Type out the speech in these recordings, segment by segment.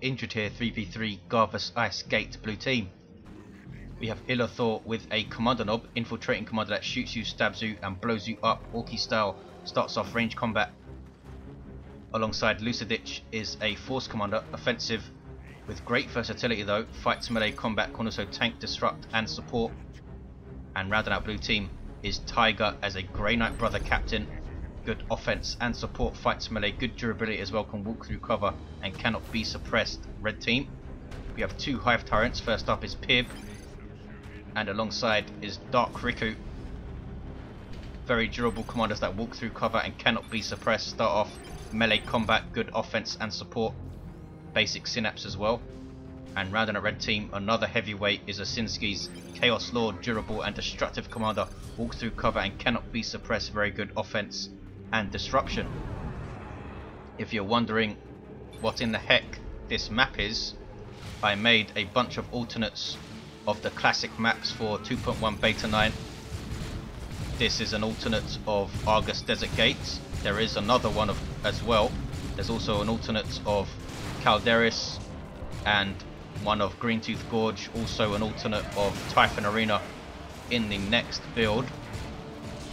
injured here. 3v3 Garvus Ice Gate blue team. We have Illethor with a Kommando knob, infiltrating commander that shoots you, stabs you and blows you up, Orky style, starts off range combat. Alongside Lucidic is a force commander, offensive with great versatility though, fights melee combat, can also tank, disrupt and support. And rounding out blue team is Tyger as a Grey Knight brother captain, good offense and support, fights melee, good durability as well, can walk through cover and cannot be suppressed. Red team, we have two Hive Tyrants. First up is Pibb, and alongside is Dark Riku. Very durable commanders that walk through cover and cannot be suppressed. Start off melee combat, good offense and support, basic synapse as well. And rounding a red team, another heavyweight is Osinski's Chaos Lord, durable and destructive commander, walks through cover and cannot be suppressed, very good offense and disruption. If you're wondering what in the heck this map is, I made a bunch of alternates of the classic maps for 2.1 Beta 9. This is an alternate of Argus Desert Gates. There is another one as well. There's also an alternate of Calderis and one of Greentooth Gorge, also an alternate of Typhon Arena in the next build.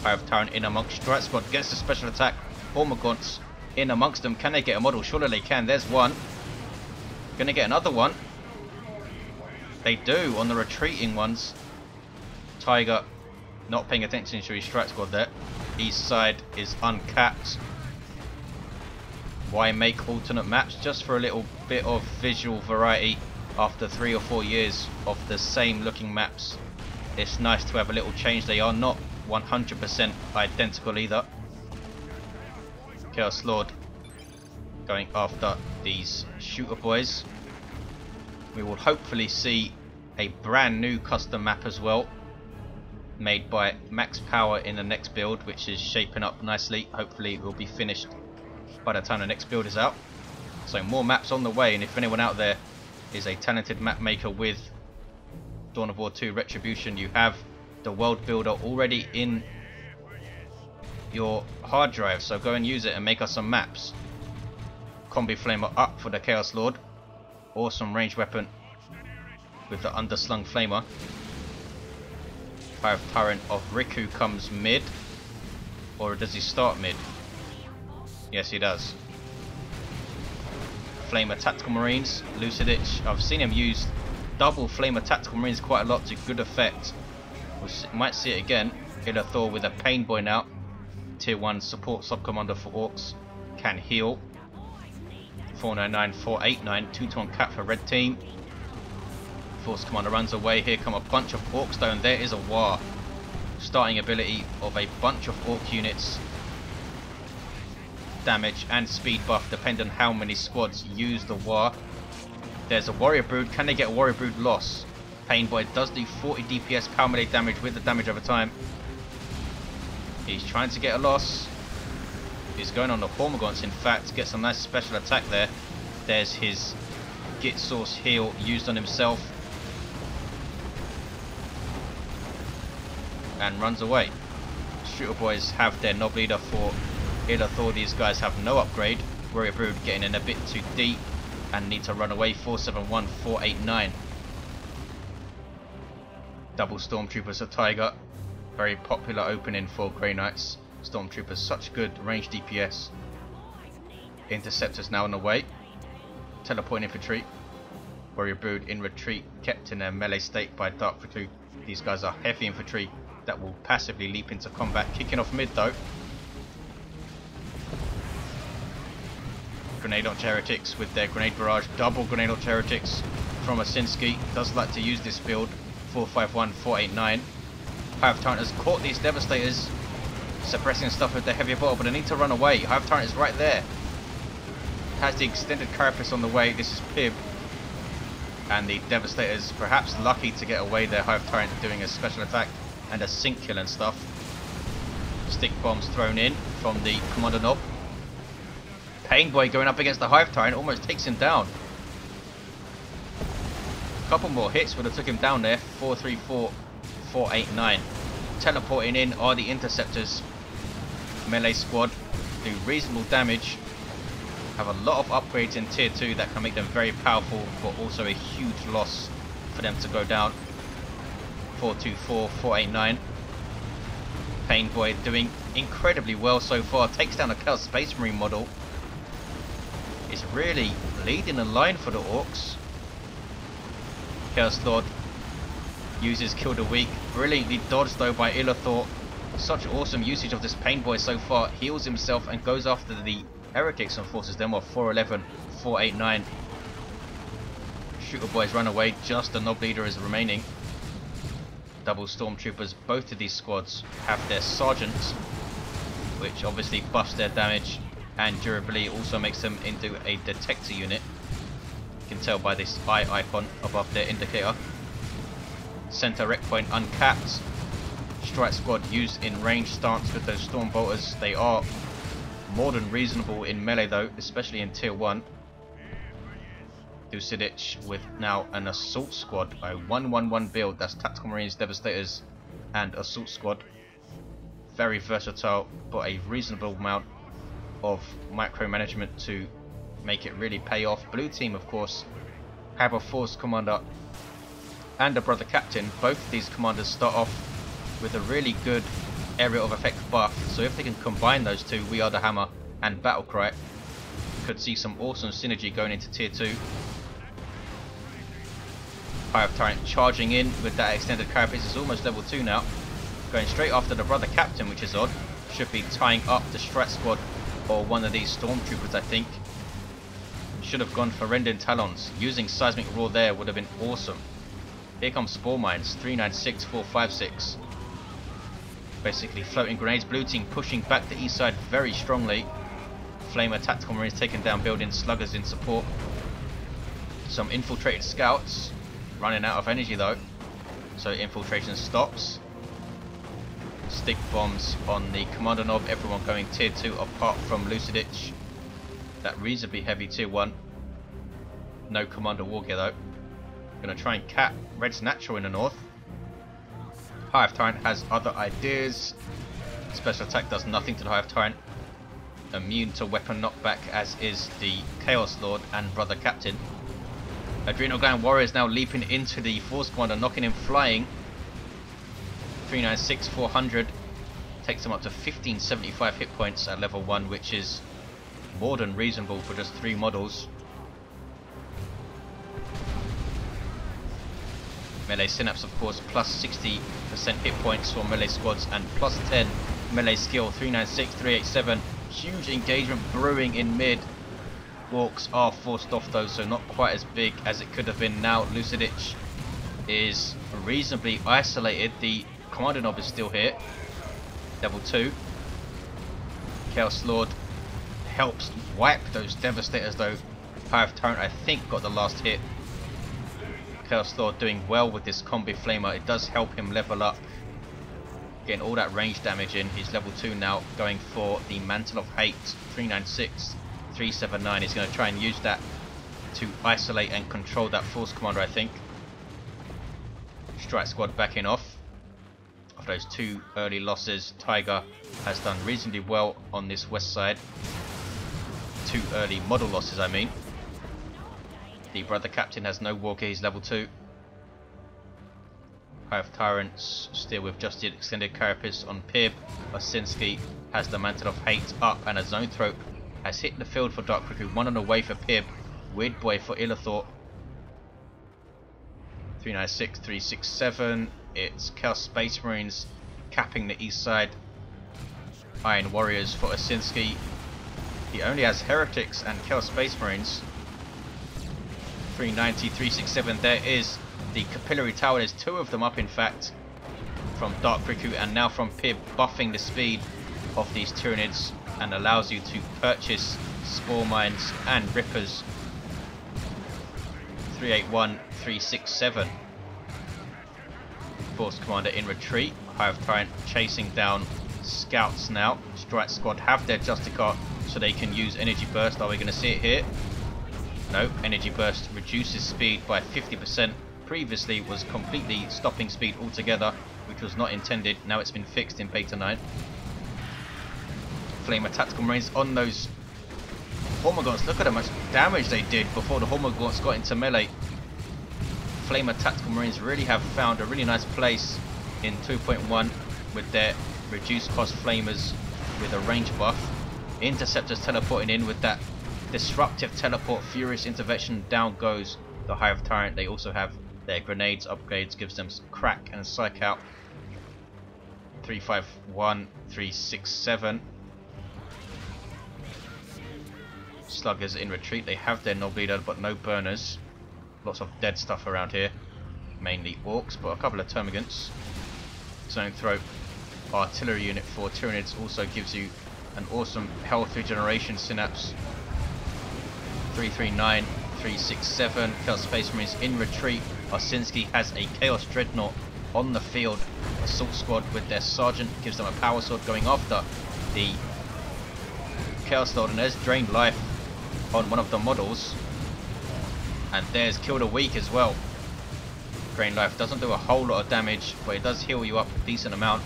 I have Tyrant in amongst Strike Squad, gets the special attack, Hormagaunts in amongst them. Can they get a model? Surely they can. There's one. Gonna get another one. They do on the retreating ones. Tyger not paying attention to his Strike Squad there. East side is uncapped. Why make alternate maps? Just for a little bit of visual variety after 3 or 4 years of the same looking maps. It's nice to have a little change. They are not 100% identical either. Chaos Lord going after these shooter boys. We will hopefully see a brand new custom map as well, made by Max Power in the next build, which is shaping up nicely. Hopefully it will be finished by the time the next build is out. So more maps on the way, and if anyone out there is a talented map maker with Dawn of War 2 Retribution, you have the world builder already in your hard drive, so go and use it and make us some maps. Combi Flamer up for the Chaos Lord. Awesome range weapon with the underslung flamer. Hive Tyrant of Riku comes mid, or does he start mid? Yes, he does. Flamer Tactical Marines, Lucidic. I've seen him use double Flamer Tactical Marines quite a lot to good effect. We might see it again. Illethor with a Pain Boy now. Tier 1 support subcommander for Orks. Can heal. 499, 489, 2-to-1 cap for red team. Force commander runs away. Here come a bunch of Orks though, and there is a War. Starting ability of a bunch of Ork units. Damage and speed buff depending on how many squads use the War. There's a Warrior Brood. Can they get a Warrior Brood loss? Pain Boy does do 40 DPS power melee damage with the damage over time. He's trying to get a loss. He's going on the Hormagaunts, in fact, gets a nice special attack there. There's his Git Source heal used on himself. And runs away. Shooter boys have their knob leader for Illethor. These guys have no upgrade. Warrior Brood getting in a bit too deep and need to run away. 471, 489. Double Stormtroopers of Tyger. Very popular opening for Grey Knights. Stormtroopers, such good range DPS. Interceptors now on the way. Teleport infantry. Warrior Brood in retreat, kept in a melee state by Dark Riku. These guys are heavy infantry that will passively leap into combat. Kicking off mid though. Grenade Launch Heretics with their grenade barrage. Double Grenade Launch Heretics from Osinski. Does like to use this build. 451, 489. Hive Tyrant has caught these Devastators, suppressing stuff with their heavy bottle, but they need to run away. Hive Tyrant is right there. Has the extended carapace on the way. This is Pibb. And the Devastators perhaps lucky to get away there. Hive Tyrant doing a special attack and a sync kill and stuff. Stick bombs thrown in from the Kommando knob. Pain Boy going up against the Hive Tyrant, almost takes him down. A couple more hits would have took him down there. 434, 489. Teleporting in are the Interceptors. Melee squad do reasonable damage. have a lot of upgrades in tier 2 that can make them very powerful, but also a huge loss for them to go down. 424, 489. Pain Boy doing incredibly well so far. Takes down a Chaos Space Marine model. Is really leading the line for the Orks. Chaos Lord uses Kill the Weak. Brilliantly dodged though by Illethor. Such awesome usage of this Pain Boy so far. Heals himself and goes after the Heretics and forces them off. 411, 489. Shooter Boys run away. Just the Nob Leader is remaining. Double Stormtroopers. Both of these squads have their Sergeants, which obviously buffs their damage and durability, also makes them into a detector unit. You can tell by this eye icon above their indicator. Center rec point uncapped. Strike squad used in range stance with those storm bolters. They are more than reasonable in melee though, especially in tier 1. Lucidic with now an assault squad, a 1-1-1 build. That's Tactical Marines, Devastators and assault squad. Very versatile, but a reasonable amount of micromanagement to make it really pay off. Blue team of course have a Force Commander and a Brother Captain. Both of these commanders start off with a really good area of effect buff, so if they can combine those two, We Are the Hammer and Battlecry, could see some awesome synergy going into tier 2. Hive Tyrant charging in with that extended carapace. Is almost level 2 now, going straight after the Brother Captain, which is odd. Should be tying up the Strat squad or one of these Stormtroopers, I think. Should have gone for Rending Talons. Using Seismic Roar there would have been awesome. Here comes Spore Mines, 396, 456. Basically floating grenades. Blue team pushing back the east side very strongly. Flamer Tactical Marines taking down building sluggers in support. Some infiltrated scouts. Running out of energy though, so infiltration stops. Stick bombs on the Kommando Knob. Everyone going tier 2 apart from Lucidic. That reasonably heavy tier 1. No Commander War Gear though. Gonna try and cap Red's Natural in the north. Hive Tyrant has other ideas. Special attack does nothing to the Hive Tyrant. Immune to weapon knockback, as is the Chaos Lord and Brother Captain. Adrenal Gland Warriors now leaping into the Force Commander, knocking him flying. 396, 400. Takes him up to 1575 hit points at level 1, which is more than reasonable for just 3 models. Melee Synapse of course, plus 60% hit points for melee squads and plus 10 melee skill. 396, 387. Huge engagement brewing in mid. Orks are forced off though, so not quite as big as it could have been. Now Lucidic is reasonably isolated. The Kommando Knob is still here, level 2. Chaos Lord helps wipe those Devastators though. Hive Tyrant I think got the last hit. Chaos Lord doing well with this Combi Flamer. It does help him level up, getting all that range damage in. He's level 2 now, going for the Mantle of Hate. 396, 379. He's going to try and use that to isolate and control that Force Commander, I think. Strike squad backing off. After those 2 early losses, Tyger has done reasonably well on this west side. 2 early model losses, I mean. The Brother Captain has no War Gear, he's level 2. Hive Tyrants still with just the extended carapace on Pibb. Osinski has the Mantle of Hate up, and a Zoanthrope has hit the field for Dark Riku. 1 on the way for Pibb. Weird Boy for Illethor. 396, 367. It's Chaos Space Marines capping the east side. Iron Warriors for Osinski. He only has Heretics and Chaos Space Marines. 390, 367. There is the Capillary Tower. There's 2 of them up in fact, from Dark Riku and now from Pibb, buffing the speed of these Tyranids and allows you to purchase Spore Mines and Rippers. 381, 367. Force Commander in retreat. Hive Tyrant chasing down scouts now. Strike Squad have their Justicar so they can use Energy Burst. Are we going to see it here? No, Energy Burst reduces speed by 50%. Previously was completely stopping speed altogether, which was not intended. Now it's been fixed in Beta 9. Flamer Tactical Marines on those Hormagaunts, look at how much damage they did before the Hormagaunts got into melee. Flamer Tactical Marines really have found a really nice place in 2.1 with their reduced cost flamers with a range buff. Interceptors teleporting in with that disruptive teleport, furious intervention. Down goes the Hive Tyrant. They also have their grenades upgrades, gives them crack and psych out. 351, 367. Sluggers in retreat. They have their Nob Leader but no burners. Lots of dead stuff around here. Mainly Orks, but a couple of Termagants. Zone Throat artillery unit for Tyranids also gives you an awesome health regeneration synapse. 339, 367. Chaos Space Marines in retreat. Osinski has a Chaos Dreadnought on the field. Assault Squad with their Sergeant gives them a power sword going after the Chaos Lord, and there's drained life on one of the models, and there's killed a weak as well. Drained life doesn't do a whole lot of damage, but it does heal you up a decent amount.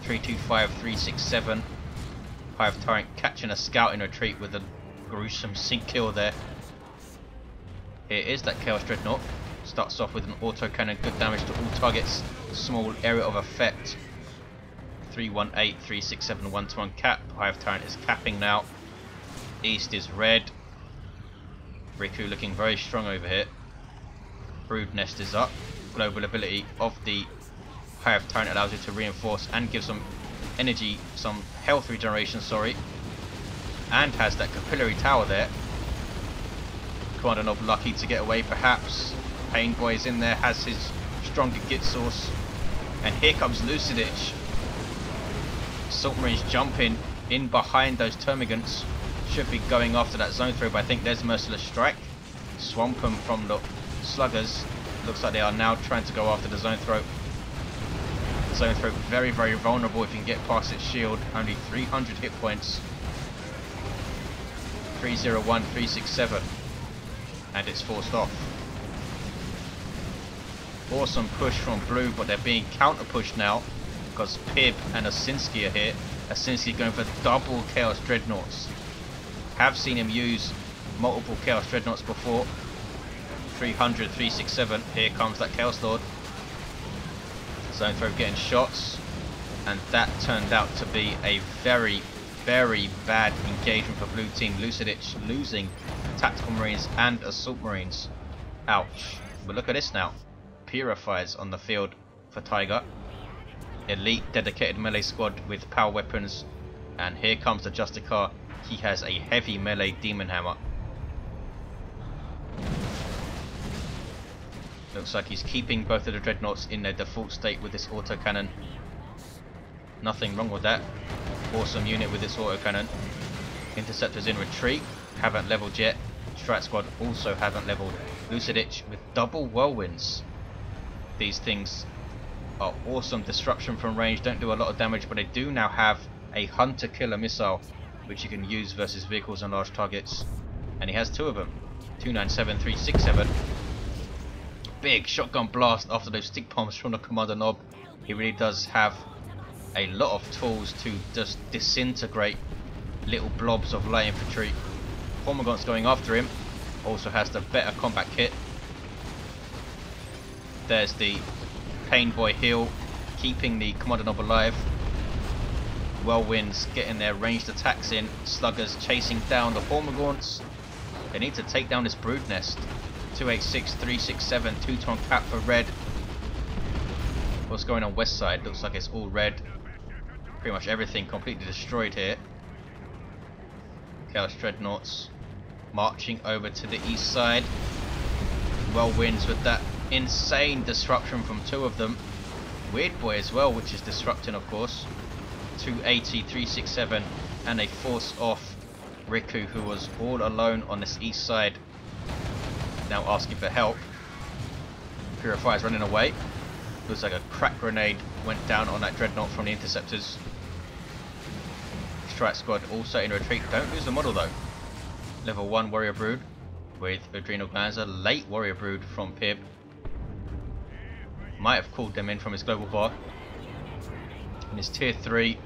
325, 367. Hive Tyrant catching a scout in retreat with a gruesome sink kill there. Here is that Chaos Dreadnought. Starts off with an autocannon, good damage to all targets, small area of effect. 318, 367, 1-to-1 cap. Hive Tyrant is capping now. East is red. Riku looking very strong over here. Brood Nest is up. Global ability of the Hive Tyrant allows you to reinforce and give some energy, some health regeneration, sorry. And has that capillary tower there. Kommando Nob lucky to get away perhaps. Pain Boy is in there, has his stronger git source. And here comes Lucidic. Assault Marines jumping in behind those Termagants. Should be going after that zone throw, but I think there's Merciless Strike. Swamp them from the Sluggers. Looks like they are now trying to go after the zone throw. The zone throw very, very vulnerable if you can get past its shield. Only 300 hit points. 301, 367. And it's forced off. Awesome push from blue, but they're being counter pushed now because Pibb and Osinski are here. Osinski going for double Chaos Dreadnoughts. Have seen him use multiple Chaos Dreadnoughts before. 300, 367. Here comes that Chaos Lord. Zone throw getting shots, and that turned out to be a very, very bad engagement for blue team. Lucidic losing Tactical Marines and Assault Marines. Ouch. But look at this now. Purifiers on the field for Tyger. Elite dedicated melee squad with power weapons, and here comes the Justicar. He has a heavy melee demon hammer. Looks like he's keeping both of the dreadnoughts in their default state with this autocannon. Nothing wrong with that. Awesome unit with this autocannon. Interceptors in retreat, haven't leveled yet. Strat squad also haven't leveled. Lucidic with double whirlwinds. These things are awesome disruption from range, don't do a lot of damage, but they do now have a hunter killer missile which you can use versus vehicles and large targets, and he has two of them. 297, 367. Big shotgun blast after those stick bombs from the Kommando Nob. He really does have a lot of tools to just disintegrate little blobs of light infantry. Hormagaunts going after him. Also has the better combat kit. There's the Pain Boy heal, keeping the Kommando Nob alive. Whirlwinds getting their ranged attacks in. Sluggers chasing down the Hormagaunts. They need to take down this Brood Nest. 286, 367, 2-ton cap for red. What's going on west side? Looks like it's all red. Pretty much everything completely destroyed here. Chaos Dreadnoughts marching over to the east side. Whirlwinds with that insane disruption from two of them. Weird Boy as well, which is disrupting of course. 280, 367, and they force off Riku, who was all alone on this east side, now asking for help. Purifier's running away. Looks like a crack grenade went down on that dreadnought from the interceptors. Strat squad also in retreat. Don't lose the model though. Level 1 Warrior Brood with Adrenal Glands. A late Warrior Brood from Pibb. Might have called them in from his global bar. And it's tier 3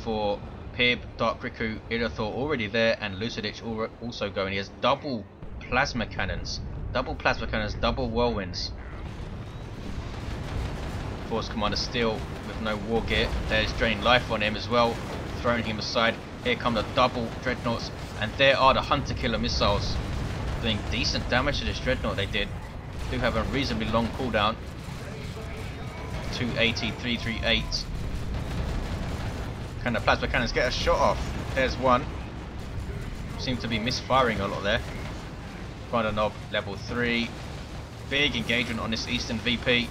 for Pibb, Dark Riku, Illethor already there, and Lucidic also going. He has double plasma cannons, double whirlwinds. Force Commander still with no war gear. There's draining life on him as well, throwing him aside. Here come the double dreadnoughts, and there are the hunter killer missiles, doing decent damage to this dreadnought. They do have a reasonably long cooldown. 280, 338. Can the plasma cannons get a shot off? There's one. Seem to be misfiring a lot there. Kommando Knob level 3. Big engagement on this Eastern VP.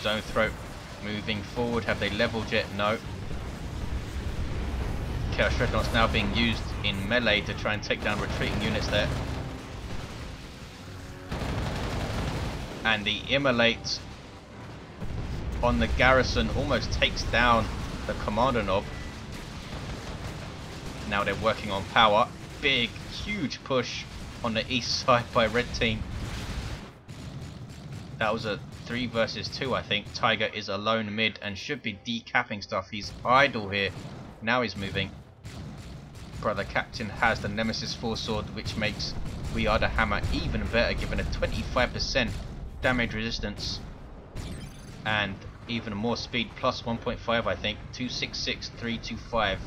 Zone Throat moving forward. Have they leveled yet? No. Chaos Dreadnought's now being used in melee to try and take down retreating units there. And the Immolate on the garrison almost takes down the Kommando Knob. Now they're working on power. Big, huge push on the east side by red team. That was a 3 versus 2, I think. Tyger is alone mid and should be decapping stuff. He's idle here. Now he's moving. Brother Captain has the Nemesis 4 sword, which makes We Are the Hammer even better, given a 25% damage resistance and even more speed, plus 1.5, I think. 266, 325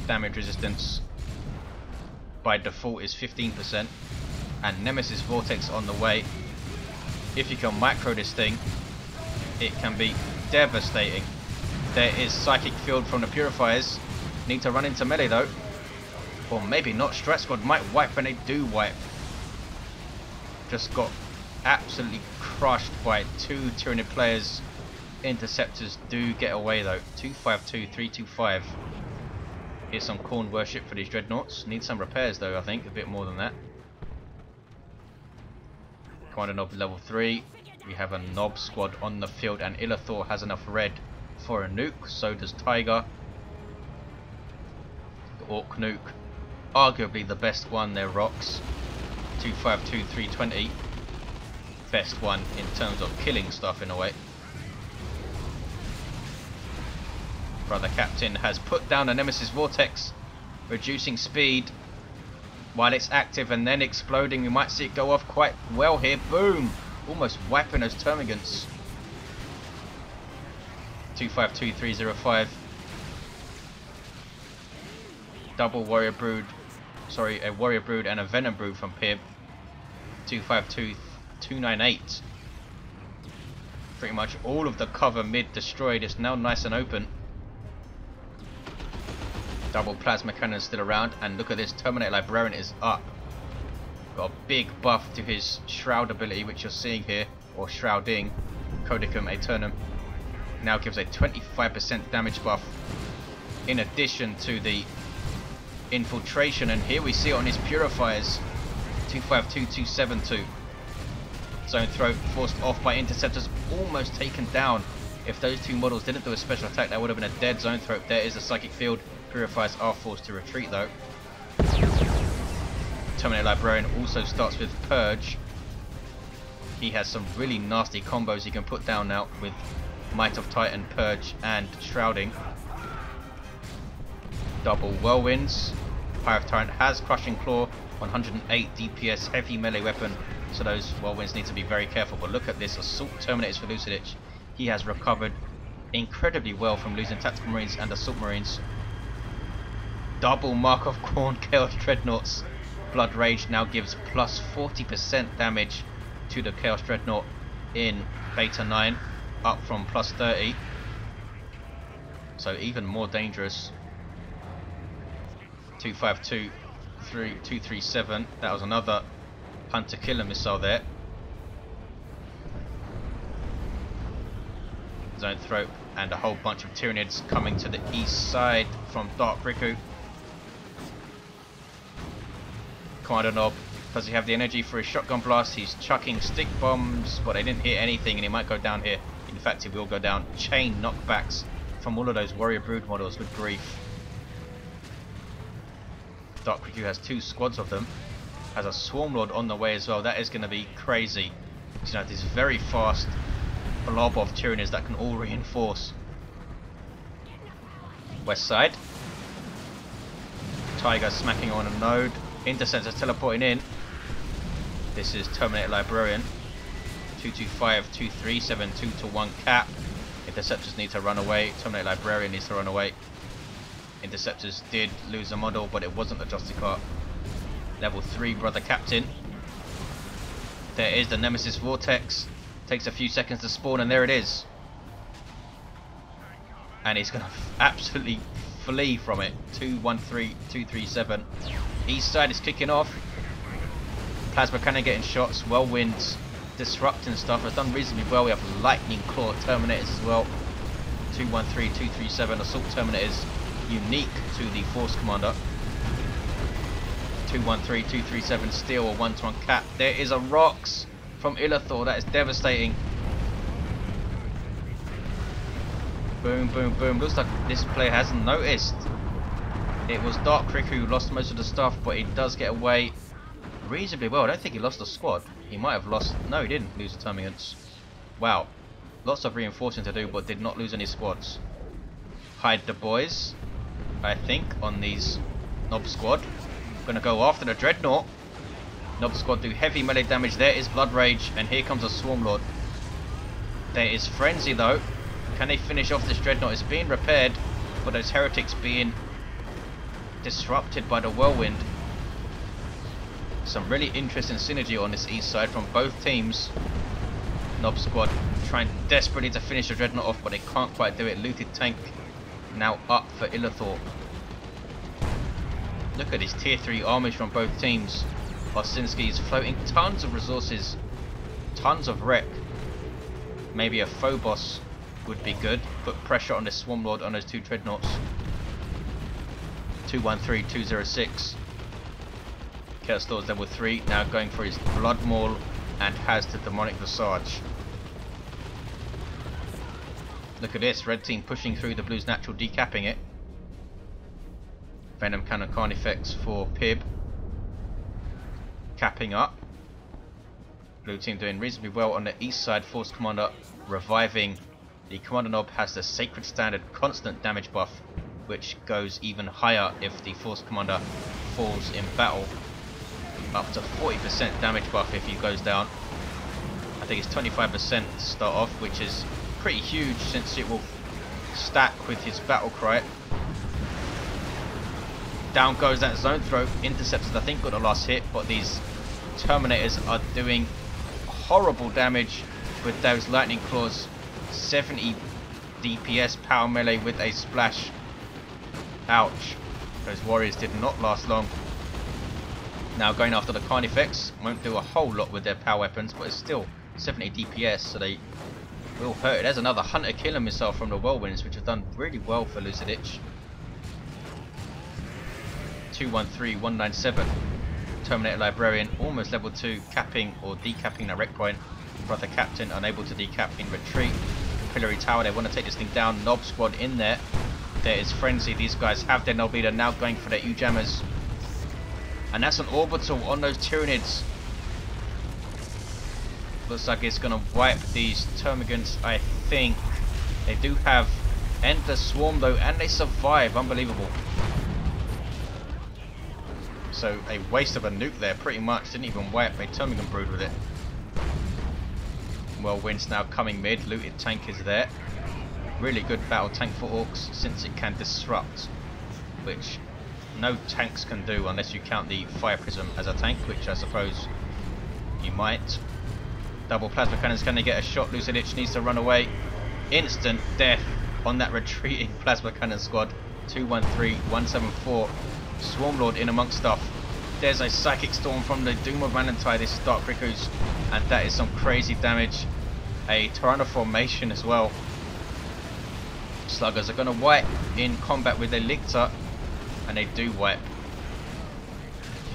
damage resistance by default is 15%, and Nemesis Vortex on the way. If you can micro this thing, it can be devastating. There is Psychic Field from the Purifiers. Need to run into melee though, or maybe not. Strat Squad might wipe, and they do wipe. Just got absolutely crushed by 2 Tyranid players. Interceptors do get away though. 252, 325. Here's some Corn Worship for these dreadnoughts. Need some repairs though, I think, a bit more than that. Kommando Knob level 3. We have a Knob squad on the field, and Illethor has enough red for a nuke. So does Tyger. The Ork nuke, arguably the best one. They're Orks. 252, 320. Best one in terms of killing stuff in a way. Brother Captain has put down a Nemesis Vortex, reducing speed while it's active and then exploding. We might see it go off quite well here. Boom! Almost wiping those Termagants. 252, 305. Double Warrior Brood. Sorry, a Warrior Brood and a Venom Brood from Pibb. 252, 298. Pretty much all of the cover mid destroyed. It's now nice and open. Double Plasma Cannon still around, and look at this, Terminator Librarian is up. Got a big buff to his Shroud ability, which you're seeing here, or Shrouding. Codicum Aeternum now gives a 25% damage buff, in addition to the Infiltration, and here we see it on his Purifiers. 252, 272. Zone Throat forced off by Interceptors, almost taken down. If those 2 models didn't do a special attack, that would have been a dead Zone Throat. There is a Psychic Field. Purifiers are forced to retreat though. Terminator Librarian also starts with Purge. He has some really nasty combos he can put down now with Might of Titan, Purge and Shrouding. Double Whirlwinds. Hive Tyrant has Crushing Claw, 108 DPS, heavy melee weapon, so those Whirlwinds need to be very careful. But look at this, Assault Terminators for Lucidic. He has recovered incredibly well from losing Tactical Marines and Assault Marines. Double Mark of Khorne Chaos Dreadnoughts. Blood Rage now gives plus 40% damage to the Chaos Dreadnought in Beta 9, up from plus 30. So even more dangerous. 252, 237. That was another Hunter Killer missile there. Zone Throat and a whole bunch of Tyranids coming to the east side from Dark Riku. Kommando Knob, does he have the energy for his shotgun blast? He's chucking stick bombs, but they didn't hit anything, and he might go down here. In fact, he will go down. Chain knockbacks from all of those Warrior Brood models. Good grief. Dark Riku has 2 squads of them. Has a Swarm Lord on the way as well. That is going to be crazy. You know, this very fast blob of Tyranids that can all reinforce. West side. Tyger smacking on a node. Interceptors teleporting in. This is Terminator Librarian. 225, 237, 2-1 cap. Interceptors need to run away. Terminator Librarian needs to run away. Interceptors did lose a model, but it wasn't a Justicar. Level 3 Brother Captain. There is the Nemesis Vortex. Takes a few seconds to spawn, and there it is. And he's going to absolutely flee from it. 213, 237. East side is kicking off. Plasma Cannon getting shots. Whirlwinds disrupting stuff. Has done reasonably well. We have Lightning Claw Terminators as well. 213, 237. Assault Terminators unique to the Force Commander. 213, 237. Steel, a 1-to-1 cap. There is a Rocks from Illethor. That is devastating. Boom, boom, boom. Looks like this player hasn't noticed. It was Dark Riku who lost most of the stuff, but he does get away reasonably well. I don't think he lost the squad. He might have lost... No, he didn't lose the Termagants. Wow. Lots of reinforcing to do, but did not lose any squads. Hide the boys, I think, on these Nob squad. Gonna go after the Dreadnought. Nob squad do heavy melee damage. There is Blood Rage, and here comes a Swarm Lord. There is Frenzy though. Can they finish off this Dreadnought? It's being repaired, but those heretics being disrupted by the Whirlwind. Some really interesting synergy on this east side from both teams. Nob squad trying desperately to finish the Dreadnought off, but they can't quite do it. Looted tank now up for Illethor. Look at these tier 3 armies from both teams. Osinski is floating tons of resources, tons of wreck. Maybe a Phobos would be good. Put pressure on this Swarmlord on those two Dreadnoughts. 213, 206. Chaos Lord's level 3, now going for his Blood Maul and has the Demonic Visage. Look at this, red team pushing through the blue's natural, decapping it. Venom Cannon Carnifex for Pibb. Capping up. Blue team doing reasonably well on the east side. Force Commander reviving. The Commander Nob has the Sacred Standard constant damage buff, which goes even higher if the Force Commander falls in battle. Up to 40% damage buff if he goes down. I think it's 25% to start off, which is pretty huge since it will stack with his battle cry. Down goes that Zone Throw. Interceptors I think got the last hit, but these Terminators are doing horrible damage with those Lightning Claws. 70 DPS power melee with a splash. Ouch. Those warriors did not last long. Now going after the Carnifex. Won't do a whole lot with their power weapons, but it's still 70 DPS, so they will hurt. There's another Hunter Killer Missile from the Whirlwinds, which have done really well for Lucidic. 213, 197. Terminator Librarian almost level 2, capping or decapping that wreck point. Brother Captain unable to decap in retreat. Capillary Tower, they want to take this thing down. Nob squad in there. There is Frenzy. These guys have their Nob leader, now going for their U-Jammers. And that's an orbital on those Tyranids. Looks like it's going to wipe these Termagants, I think. They do have Endless Swarm though, and they survive. Unbelievable. So a waste of a nuke there, pretty much. Didn't even wipe a Termagant Brood with it. Whirlwind's now coming mid. Looted tank is there. Really good battle tank for Orks, since it can disrupt, which no tanks can do unless you count the Fire Prism as a tank, which I suppose you might. Double plasma cannons, can they get a shot? Lucidic needs to run away. Instant death on that retreating plasma cannon squad. 213, 174. Swarmlord in amongst stuff. There's a Psychic Storm from the Doom of Valentine. This is Dark Riku's, and that is some crazy damage. A Tyranno formation as well. Sluggers are going to wipe in combat with Illethor, and they do wipe.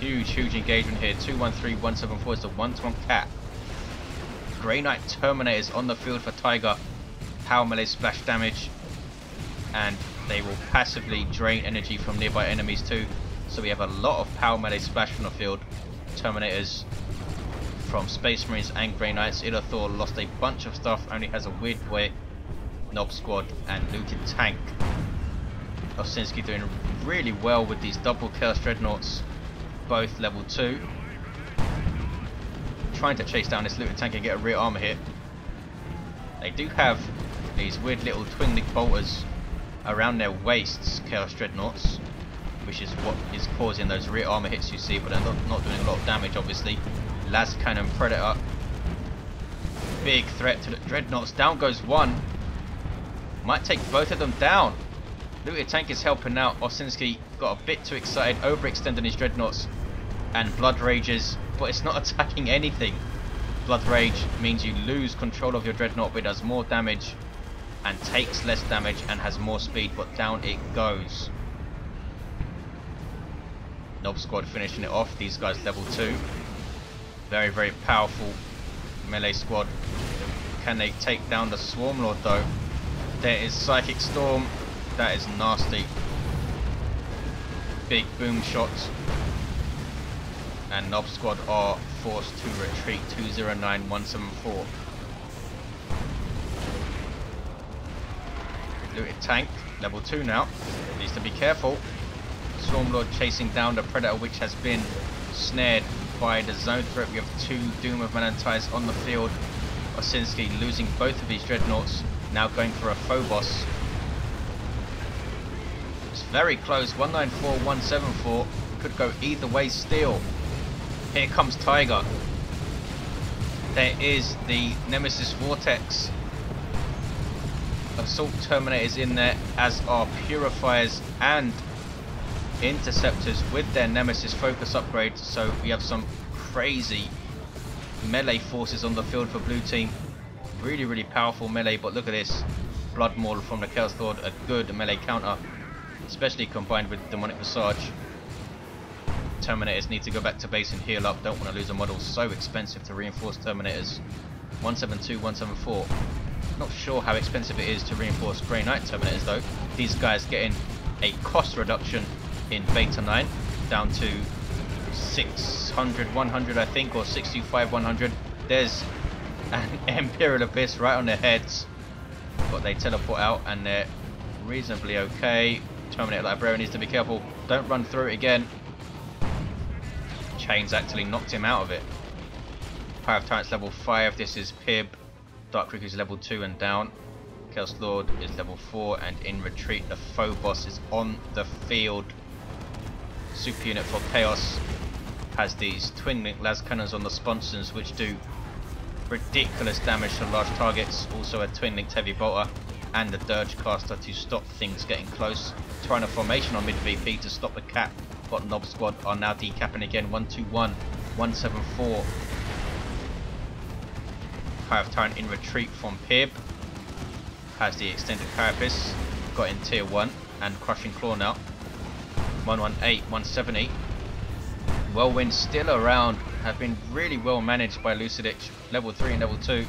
Huge engagement here. 213, 174 is the 1-to-1 cap. Grey Knight Terminators on the field for Tyger. Power melee splash damage, and they will passively drain energy from nearby enemies too. So we have a lot of power melee splash from the field. Terminators from Space Marines and Grey Knights. Illethor lost a bunch of stuff, only has a Weird Boy, Nob Squad and Looted Tank. Osinski doing really well with these double Chaos Dreadnoughts, both level 2. Trying to chase down this Looted Tank and get a rear armor hit. They do have these weird little twin link bolters around their waists, Chaos Dreadnoughts, which is what is causing those rear armor hits you see, but they're not doing a lot of damage obviously. Las Cannon Predator, big threat to the Dreadnoughts. Down goes one. Might take both of them down. Looted Tank is helping out. Osinski got a bit too excited, overextending his Dreadnoughts, and Blood Rages, but it's not attacking anything. Blood Rage means you lose control of your Dreadnought, but it does more damage and takes less damage and has more speed, but down it goes. Nob Squad finishing it off. These guys level 2. Very, very powerful melee squad. Can they take down the Swarm Lord though? There is Psychic Storm. That is nasty. Big boom shots. And Nob Squad are forced to retreat. 209174. Looted Tank, level 2 now. Needs to be careful. Swarm Lord chasing down the Predator, which has been snared by the zone threat. We have 2 Doom of Manantize on the field. Osinski losing both of these Dreadnoughts. Now going for a Phobos. It's very close. 194, 174. Could go either way still. Here comes Tyger. There is the Nemesis Vortex. Assault Terminators in there, as are Purifiers and Interceptors with their Nemesis focus upgrade. So we have some crazy melee forces on the field for blue team. Really, really powerful melee, but look at this. Blood Maul from the Chaos Lord, a good melee counter, especially combined with Demonic Visage. Terminators need to go back to base and heal up. Don't want to lose a model. So expensive to reinforce Terminators. 172, 174. Not sure how expensive it is to reinforce Grey Knight Terminators though. These guys getting a cost reduction in Beta 9 down to 600, 100 I think, or 625, 100. There's an Imperial Abyss right on their heads, but they teleport out and they're reasonably okay. Terminator Librarian needs to be careful. Don't run through it again. Chains actually knocked him out of it. Hive Tyrant's level 5. This is Pibb. Dark Riku is level 2 and down. Chaos Lord is level 4 and in retreat. The Phobos is on the field. Super unit for Chaos has these twin link las cannons on the sponsons, which do ridiculous damage to large targets. Also a twin linked heavy bolter and the Dirge caster to stop things getting close. Trying a formation on mid VP to stop the cap, but Nob Squad are now decapping again. 121, 174. Hive Tyrant in retreat from Pibb. Has the extended carapace, got in tier 1 and crushing claw now. 118, 170. Whirlwind still around, have been really well managed by Lucidic. Level 3 and level 2.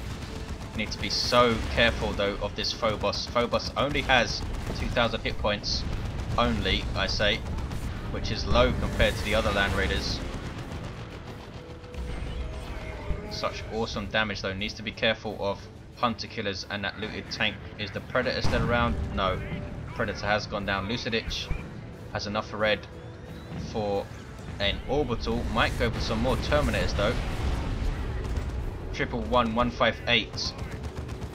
Need to be so careful though of this Phobos. Phobos only has 2000 hit points, only I say, which is low compared to the other Land Raiders. Such awesome damage though. Needs to be careful of Hunter Killers and that Looted Tank. Is the Predator still around? No. Predator has gone down. Lucidic has enough red for an orbital. Might go for some more Terminators though. 111, 158.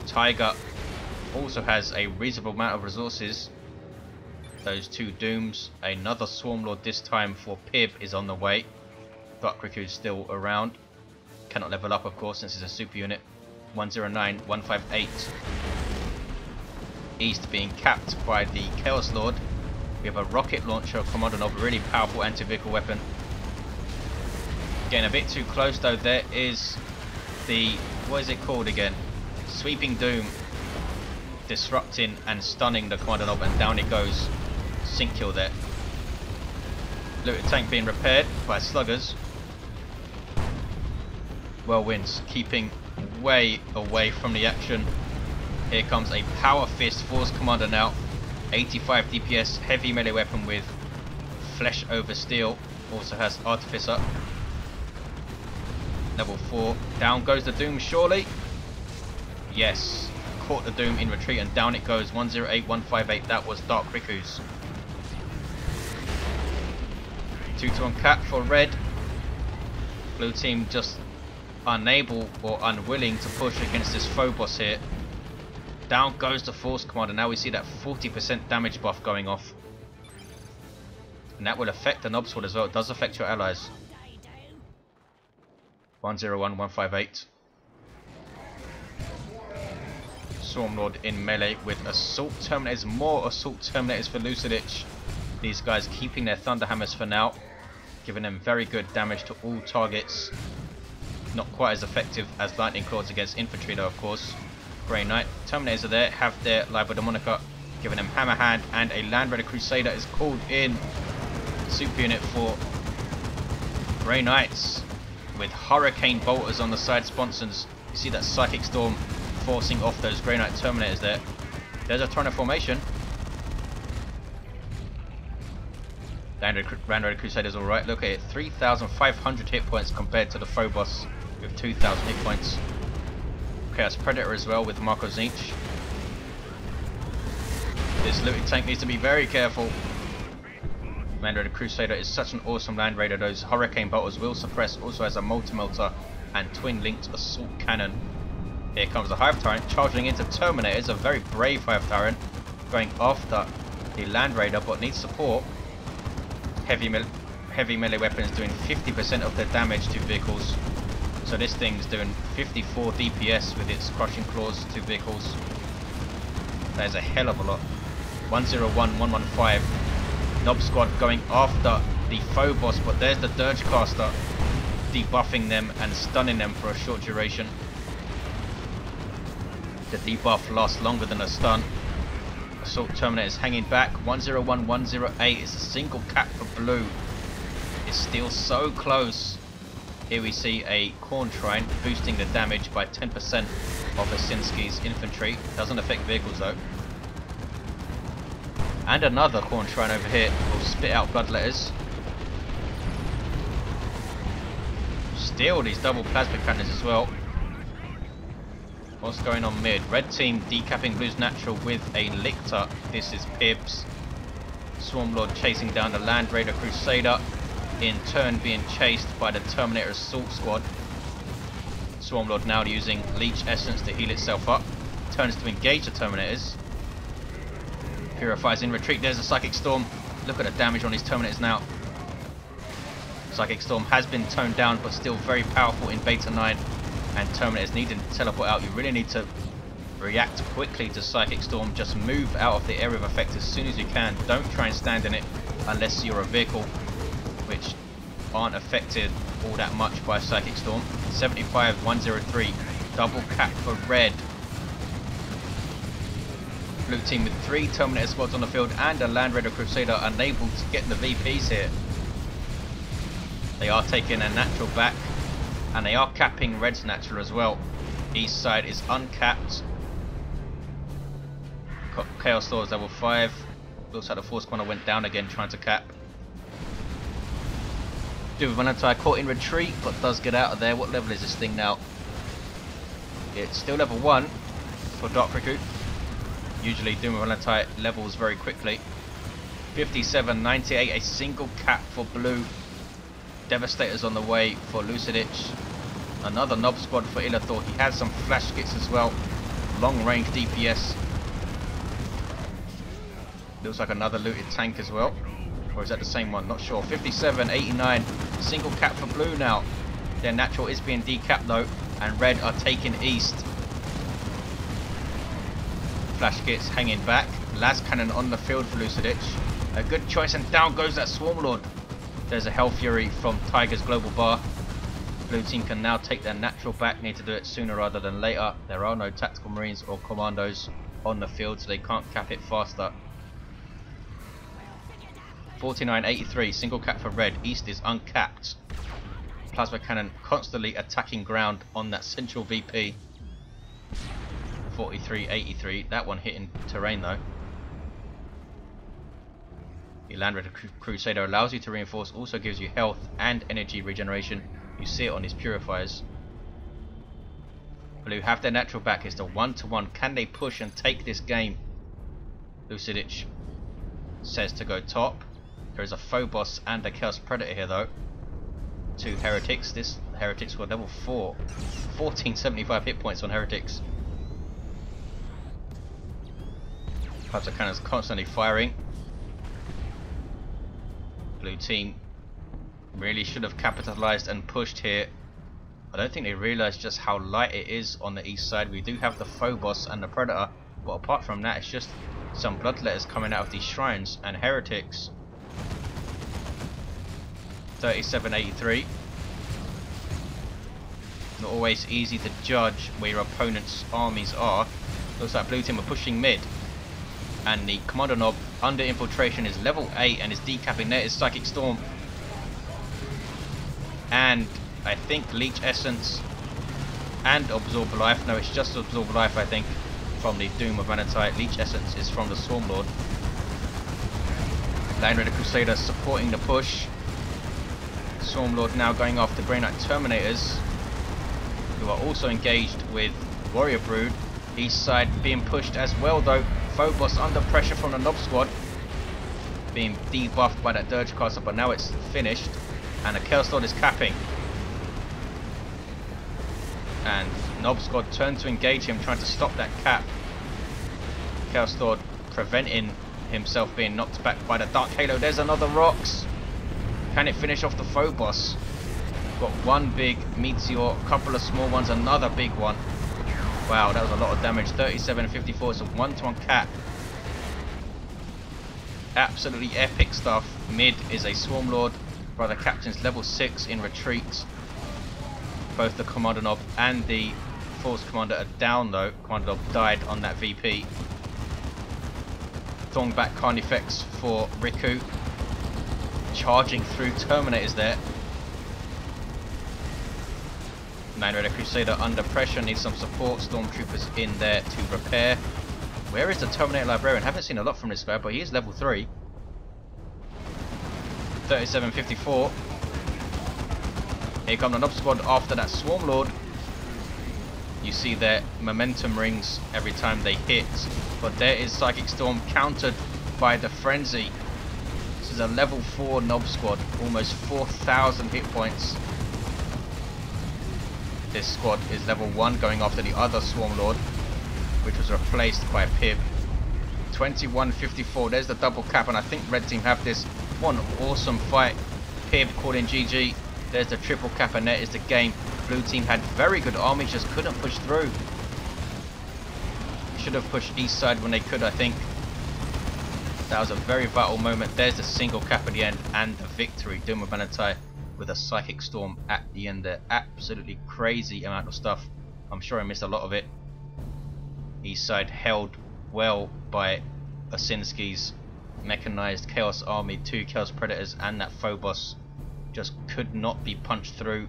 Tyger also has a reasonable amount of resources. Those 2 Dooms. Another Swarm Lord this time for Pibb is on the way. Dark Riku is still around. Cannot level up of course since it's a super unit. 109, 158. East being capped by the Chaos Lord. We have a rocket launcher, Kommando, a really powerful anti-vehicle weapon. Getting a bit too close though. There is the, what is it called again? Sweeping Doom. Disrupting and stunning the Kommando and down it goes. Sink kill there. Looted Tank being repaired by sluggers. Whirlwinds keeping way away from the action. Here comes a Power Fist Force Commander now. 85 DPS, heavy melee weapon with flesh over steel. Also has Artificer. level 4. Down goes the Doom, surely. Yes, caught the Doom in retreat and down it goes. 108, 158, that was Dark Riku's. 2 on cap for red. Blue team just unable or unwilling to push against this Phobos here. Down goes the Force Commander. Now we see that 40% damage buff going off. And that will affect the Knob Sword as well. It does affect your allies. 101, 158. Swarmlord in melee with Assault Terminators. More Assault Terminators for Lucidic. These guys keeping their Thunder Hammers for now, giving them very good damage to all targets. Not quite as effective as Lightning Claws against infantry though, of course. Grey Knight. Terminators are there, have their Libodemonica, giving them Hammer Hand, and a Land Raider Crusader is called in. Super unit for Grey Knights with Hurricane Bolters on the side sponsons. You see that Psychic Storm forcing off those Grey Knight Terminators there. There's a Tornado formation. Land Raider Crusader's alright. Look at it, 3,500 hit points compared to the Phobos with 2,000 hit points. Chaos Predator as well with Marco Zinch. This looting tank needs to be very careful. Land Raider Crusader is such an awesome Land Raider. Those Hurricane Bolters will suppress. Also has a Multi-Melter and Twin-Linked Assault Cannon. Here comes the Hive Tyrant charging into Terminators. A very brave Hive Tyrant going after the Land Raider, but needs support. Heavy melee weapons doing 50% of their damage to vehicles. So this thing's doing 54 DPS with its Crushing Claws to vehicles. That is a hell of a lot. 101, 115. Knob Squad going after the Phobos, but there's the Dirge Caster debuffing them and stunning them for a short duration. The debuff lasts longer than a stun. Assault Terminator is hanging back. 101, 108 is a single cap for blue. It's still so close. Here we see a Corn Trine boosting the damage by 10% of Osinski's infantry. Doesn't affect vehicles though. And another Corn Trine over here will spit out Bloodletters. Steal these double plasma cannons as well. What's going on mid? Red team decapping blue's natural with a Lictor. This is Pibb's. Swarmlord chasing down the Land Raider Crusader. In turn being chased by the Terminator Assault Squad. Swarmlord now using Leech Essence to heal itself up. Turns to engage the Terminators. Purifies in retreat. There's a Psychic Storm. Look at the damage on these Terminators now. Psychic Storm has been toned down but still very powerful in Beta 9. And Terminators needing to teleport out. You really need to react quickly to Psychic Storm. Just move out of the area of effect as soon as you can. Don't try and stand in it unless you're a vehicle, which aren't affected all that much by Psychic Storm. 75, 103. Double cap for red. Blue team with 3 Terminator squads on the field and a Land Raider Crusader unable to get the VPs here. They are taking a natural back and they are capping red's natural as well. East side is uncapped. Chaos Lords level 5. Looks like the Force Commander went down again trying to cap. Doom Valentine caught in retreat but does get out of there. What level is this thing now? It's still level 1 for Dark Riku. Usually Doom Valentine levels very quickly. 57, 98, a single cap for blue. Devastators on the way for Lucidic. Another Knob Squad for Illethor. He has some flash skits as well. Long range DPS. Looks like another looted tank as well. Or is that the same one? Not sure. 57, 89. Single cap for blue now. Their natural is being decapped though. And red are taking east. Flash kits hanging back. Las Cannon on the field for Lucidic. A good choice and down goes that Swarmlord. There's a Hell Fury from Tyger's Global Bar. Blue team can now take their natural back. Need to do it sooner rather than later. There are no Tactical Marines or Commandos on the field, so they can't cap it faster. 49.83, single cap for red. East is uncapped. Plasma Cannon constantly attacking ground on that central VP. 43.83, that one hitting terrain though. The Land Raider Crusader allows you to reinforce, also gives you health and energy regeneration. You see it on his purifiers. Blue have their natural back. It's the 1-to-1. Can they push and take this game? Lucidic says to go top. There is a Phobos and a Chaos Predator here though. 2 Heretics. This Heretics were level 4. 1475 hit points on Heretics. Plasma cannons constantly firing. Blue team really should have capitalized and pushed here. I don't think they realized just how light it is on the east side. We do have the Phobos and the Predator, but apart from that, it's just some bloodletters coming out of these shrines. And Heretics 3783. Not always easy to judge where your opponent's armies are. Looks like blue team are pushing mid, and the Kommando knob under infiltration is level 8 and is decapping. There is Psychic Storm, and I think Leech Essence and Absorb Life. No, it's just Absorb Life, I think, from the Doom of Manatite. Leech Essence is from the Swarmlord. Land Raider Crusader supporting the push. Swarmlord now going after Grey Knight Terminators, who are also engaged with Warrior Brood. East side being pushed as well though. Phobos under pressure from the Nob squad, being debuffed by that Dirge Caster, but now it's finished. And the Chaos Lord is capping. And Nob squad turn to engage him, trying to stop that cap. Chaos Lord preventing himself being knocked back by the Dark Halo. There's another Rocks. Can it finish off the Phobos? Got one big meteor, a couple of small ones, another big one. Wow, that was a lot of damage. 3754. It's a 1-to-1 cap. Absolutely epic stuff. Mid is a Swarmlord. Brother Captain's level 6 in retreat. Both the Kommando knob and the Force Commander are down though. Kommando knob died on that VP. Thongback Carnifex for Riku. Charging through Terminators there. Land Raider Crusader under pressure, needs some support. Stormtroopers in there to repair. Where is the Terminator Librarian? Haven't seen a lot from this guy, but he is level 3. 3754. Here come the Nob squad after that Swarmlord. You see their momentum rings every time they hit, but there is Psychic Storm countered by the Frenzy. This is a level 4 Nob squad, almost 4,000 hit points. This squad is level 1 going after the other Swarmlord, which was replaced by Pibb. 2154, there's the double cap, and I think red team have this. What an awesome fight. Pibb calling GG. There's the triple cap, and there is the game. Blue team had very good armies, just couldn't push through. Should have pushed east side when they could, I think. That was a very vital moment. There's the single cap at the end and the victory. Doom of Manatite with a Psychic Storm at the end there. Absolutely crazy amount of stuff. I'm sure I missed a lot of it. East side held well by Osinski's mechanized Chaos Army, 2 Chaos Predators and that Phobos. Just could not be punched through.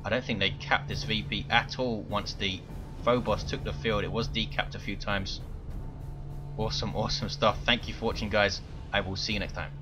I don't think they capped this VP at all once the Phobos took the field. It was decapped a few times. Awesome, awesome stuff. Thank you for watching, guys. I will see you next time.